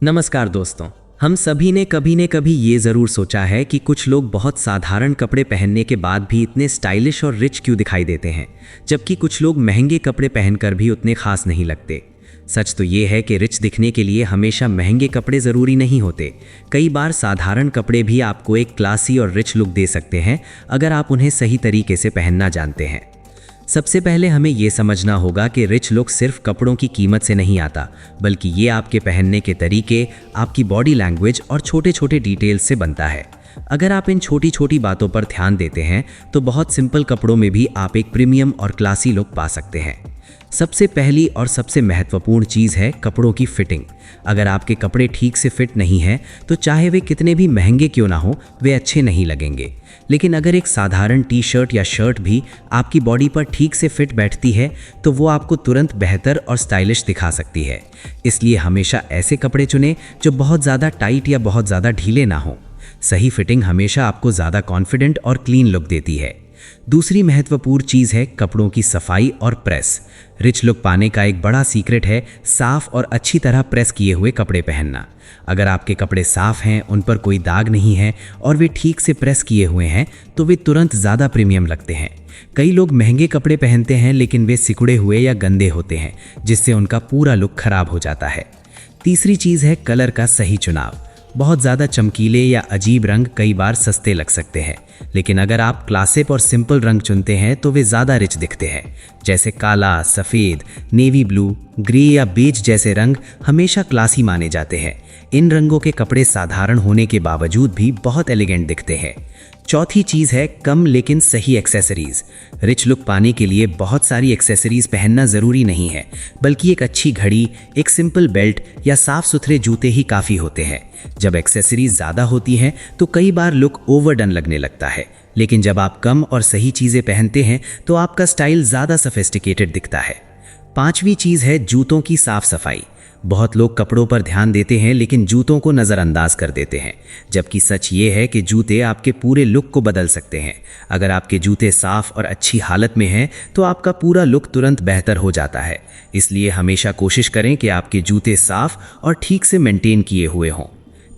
नमस्कार दोस्तों। हम सभी ने कभी न कभी ये ज़रूर सोचा है कि कुछ लोग बहुत साधारण कपड़े पहनने के बाद भी इतने स्टाइलिश और रिच क्यों दिखाई देते हैं, जबकि कुछ लोग महंगे कपड़े पहनकर भी उतने खास नहीं लगते। सच तो ये है कि रिच दिखने के लिए हमेशा महंगे कपड़े ज़रूरी नहीं होते। कई बार साधारण कपड़े भी आपको एक क्लासी और रिच लुक दे सकते हैं, अगर आप उन्हें सही तरीके से पहनना जानते हैं। सबसे पहले हमें ये समझना होगा कि रिच लुक सिर्फ कपड़ों की कीमत से नहीं आता, बल्कि ये आपके पहनने के तरीके, आपकी बॉडी लैंग्वेज और छोटे छोटे डिटेल्स से बनता है। अगर आप इन छोटी छोटी बातों पर ध्यान देते हैं तो बहुत सिंपल कपड़ों में भी आप एक प्रीमियम और क्लासी लुक पा सकते हैं। सबसे पहली और सबसे महत्वपूर्ण चीज़ है कपड़ों की फिटिंग। अगर आपके कपड़े ठीक से फिट नहीं हैं तो चाहे वे कितने भी महंगे क्यों ना हो, वे अच्छे नहीं लगेंगे। लेकिन अगर एक साधारण टी शर्ट या शर्ट भी आपकी बॉडी पर ठीक से फिट बैठती है तो वो आपको तुरंत बेहतर और स्टाइलिश दिखा सकती है। इसलिए हमेशा ऐसे कपड़े चुनें जो बहुत ज़्यादा टाइट या बहुत ज़्यादा ढीले ना हो। सही फिटिंग हमेशा आपको ज़्यादा कॉन्फिडेंट और क्लीन लुक देती है। दूसरी महत्वपूर्ण चीज़ है कपड़ों की सफाई और प्रेस। रिच लुक पाने का एक बड़ा सीक्रेट है साफ और अच्छी तरह प्रेस किए हुए कपड़े पहनना। अगर आपके कपड़े साफ हैं, उन पर कोई दाग नहीं है और वे ठीक से प्रेस किए हुए हैं तो वे तुरंत ज़्यादा प्रीमियम लगते हैं। कई लोग महंगे कपड़े पहनते हैं लेकिन वे सिकुड़े हुए या गंदे होते हैं, जिससे उनका पूरा लुक खराब हो जाता है। तीसरी चीज़ है कलर का सही चुनाव। बहुत ज़्यादा चमकीले या अजीब रंग कई बार सस्ते लग सकते हैं, लेकिन अगर आप क्लासिक और सिंपल रंग चुनते हैं तो वे ज़्यादा रिच दिखते हैं। जैसे काला, सफ़ेद, नेवी ब्लू, ग्रे या बेज जैसे रंग हमेशा क्लासी माने जाते हैं। इन रंगों के कपड़े साधारण होने के बावजूद भी बहुत एलिगेंट दिखते हैं। चौथी चीज़ है कम लेकिन सही एक्सेसरीज। रिच लुक पाने के लिए बहुत सारी एक्सेसरीज पहनना ज़रूरी नहीं है, बल्कि एक अच्छी घड़ी, एक सिंपल बेल्ट या साफ सुथरे जूते ही काफ़ी होते हैं। जब एक्सेसरीज ज़्यादा होती हैं तो कई बार लुक ओवरडन लगने लगता है, लेकिन जब आप कम और सही चीज़ें पहनते हैं तो आपका स्टाइल ज़्यादा सोफिस्टिकेटेड दिखता है। पांचवी चीज़ है जूतों की साफ सफाई। बहुत लोग कपड़ों पर ध्यान देते हैं लेकिन जूतों को नज़रअंदाज कर देते हैं, जबकि सच ये है कि जूते आपके पूरे लुक को बदल सकते हैं। अगर आपके जूते साफ और अच्छी हालत में हैं तो आपका पूरा लुक तुरंत बेहतर हो जाता है। इसलिए हमेशा कोशिश करें कि आपके जूते साफ और ठीक से मेंटेन किए हुए हों।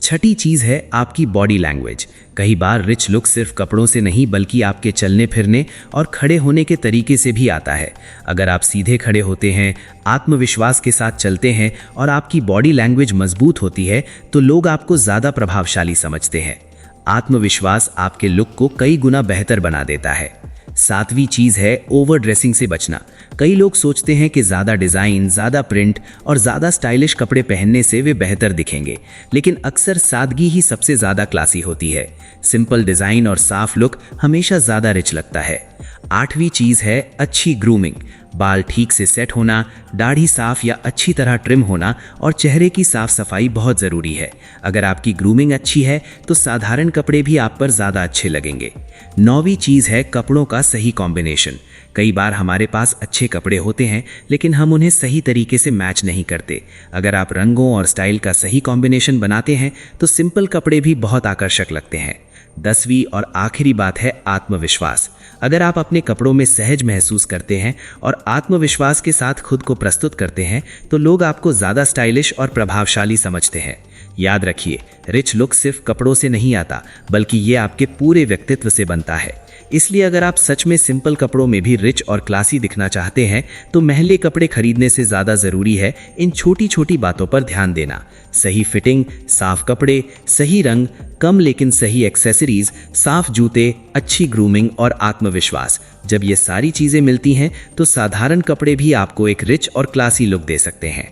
छठी चीज़ है आपकी बॉडी लैंग्वेज। कई बार रिच लुक सिर्फ कपड़ों से नहीं बल्कि आपके चलने फिरने और खड़े होने के तरीके से भी आता है। अगर आप सीधे खड़े होते हैं, आत्मविश्वास के साथ चलते हैं और आपकी बॉडी लैंग्वेज मजबूत होती है तो लोग आपको ज़्यादा प्रभावशाली समझते हैं। आत्मविश्वास आपके लुक को कई गुना बेहतर बना देता है। सातवीं चीज़ है ओवर ड्रेसिंग से बचना। कई लोग सोचते हैं कि ज़्यादा डिज़ाइन, ज़्यादा प्रिंट और ज़्यादा स्टाइलिश कपड़े पहनने से वे बेहतर दिखेंगे, लेकिन अक्सर सादगी ही सबसे ज़्यादा क्लासी होती है। सिंपल डिज़ाइन और साफ लुक हमेशा ज़्यादा रिच लगता है। आठवीं चीज़ है अच्छी ग्रूमिंग। बाल ठीक से सेट होना, दाढ़ी साफ या अच्छी तरह ट्रिम होना और चेहरे की साफ सफाई बहुत ज़रूरी है। अगर आपकी ग्रूमिंग अच्छी है तो साधारण कपड़े भी आप पर ज़्यादा अच्छे लगेंगे। नौवीं चीज़ है कपड़ों का सही कॉम्बिनेशन। कई बार हमारे पास अच्छे कपड़े होते हैं लेकिन हम उन्हें सही तरीके से मैच नहीं करते। अगर आप रंगों और स्टाइल का सही कॉम्बिनेशन बनाते हैं तो सिंपल कपड़े भी बहुत आकर्षक लगते हैं। 10वीं और आखिरी बात है आत्मविश्वास। अगर आप अपने कपड़ों में सहज महसूस करते हैं और आत्मविश्वास के साथ खुद को प्रस्तुत करते हैं तो लोग आपको ज़्यादा स्टाइलिश और प्रभावशाली समझते हैं। याद रखिए, रिच लुक सिर्फ कपड़ों से नहीं आता, बल्कि ये आपके पूरे व्यक्तित्व से बनता है। इसलिए अगर आप सच में सिंपल कपड़ों में भी रिच और क्लासी दिखना चाहते हैं तो महंगे कपड़े खरीदने से ज़्यादा ज़रूरी है इन छोटी छोटी बातों पर ध्यान देना। सही फिटिंग, साफ कपड़े, सही रंग, कम लेकिन सही एक्सेसरीज, साफ जूते, अच्छी ग्रूमिंग और आत्मविश्वास। जब ये सारी चीज़ें मिलती हैं तो साधारण कपड़े भी आपको एक रिच और क्लासी लुक दे सकते हैं।